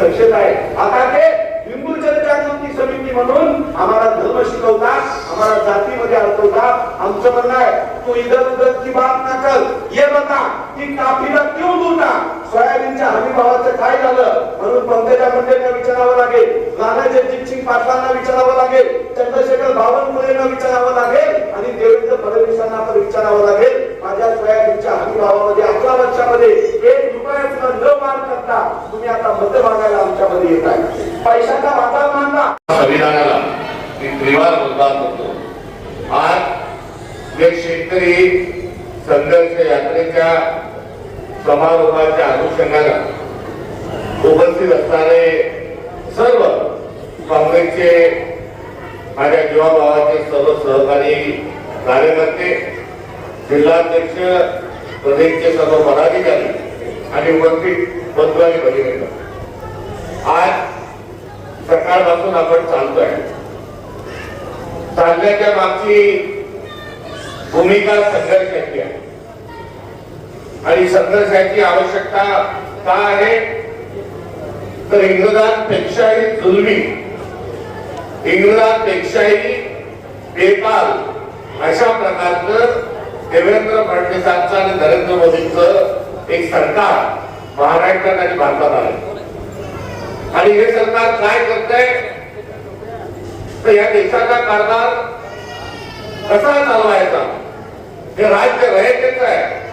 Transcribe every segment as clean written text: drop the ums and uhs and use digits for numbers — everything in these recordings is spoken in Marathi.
दक्षता आहे. आता ते हिंदू जनजागृती समिती म्हणून आम्हाला धर्म शिकवतात, आम्हाला जातीमध्ये अडकवतात. आमचं म्हणणं आहे तू इधर उधर की बात ना कर, ये बता की काफीला क्यों लूटा. सोयाबीनच्या हमी भावाचं काय झालं म्हणून पंकजा मुंडेंना विचारावं लागेल, राणा जगजितसिंग पाटलांना विचारावं लागेल, चंद्रशेखर बावनकुळेंना विचारावं लागेल आणि देवेंद्र फडणवीसांना पण विचारावं लागेल. माझ्या सोयाबीनच्या हमी भावामध्ये 11 वर्षामध्ये 1 रुपया सुद्धा न वाढ करता तुम्ही आता मत मागायला आमच्यामध्ये येत आहे. पैशाचा बाजार मानला. संविधानाला त्रिवार मतदान करतो. आज जे शेतकरी संघर्ष यात्रेच्या समारोहाच्या अनुषंगाने उपस्थित असणारे सर्व काँग्रेसचे माझ्या जीवाभावाचे सर्व सहकारी कार्यकर्ते, जिल्हाध्यक्ष, प्रदेशचे सर्व पदाधिकारी आणि उपस्थित बंधू आणि भगिनी, आज सकाळपासून आपण चालतोय. चालण्याच्या मागची भूमिका संघर्षाची आहे आणि संघर्षाची आवश्यकता का आहे तर इंग्रजांपेक्षाही जुलमी, इंग्रजांपेक्षाही बेकाल अशा प्रकारचं देवेंद्र फडणवीसांचं आणि नरेंद्र मोदींचं एक सरकार महाराष्ट्रात आणि भारतात आहे. आणि हे सरकार काय करतंय तर या देशाचा कारभार कसा चालवायचा हे राज्य रयतेच आहे.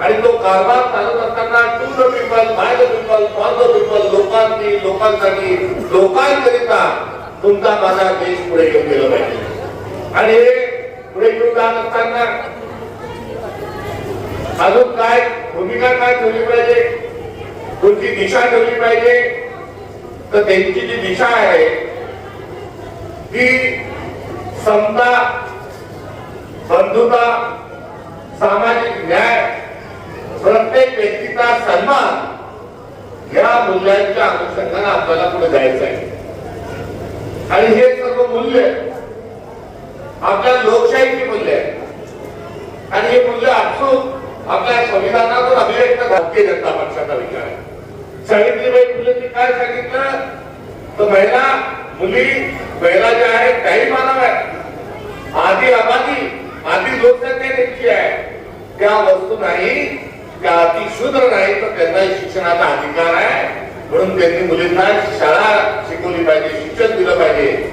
आणि तो कारभार चालत असताना to the people, by the people, for the people, लोकांनी, लोकांसाठी, लोकांकरिता तुमचा माझा देश पुढे घेऊन गेला पाहिजे. आणि हे पुढे घेऊन जात असताना अजून काय भूमिका काय ठेवली पाहिजे, कोणती दिशा ठेवली पाहिजे तर त्यांची जी दिशा आहे ती समता, बंधुता, सामाजिक न्याय, प्रत्येक व्यक्तीचा सन्मान या मूल्यांच्या अनुषंगाने आपल्याला पुढे जायचं आहे. आणि हे सर्व मूल्य आपल्या लोकशाहीची मूल्य आहे आणि हे मूल्य आपसूक आपल्या संविधानातून अभिव्यक्त भारतीय जनता पक्षाचा विचार आहे. सावित्रीबाई फुलेंनी काय सांगितलं तर महिला, मुली, महिला ज्या आहेत त्याही मानव आहेत. आधी आबादी, आधी लोकसंख्या त्यांची आहे, त्या वस्तू नाही, त्या अतिशूद्र नाही तर त्यांना शिक्षणाचा अधिकार आहे. म्हणून त्यांनी मुलींना शाळा शिकवली पाहिजे, शिक्षण दिलं पाहिजे.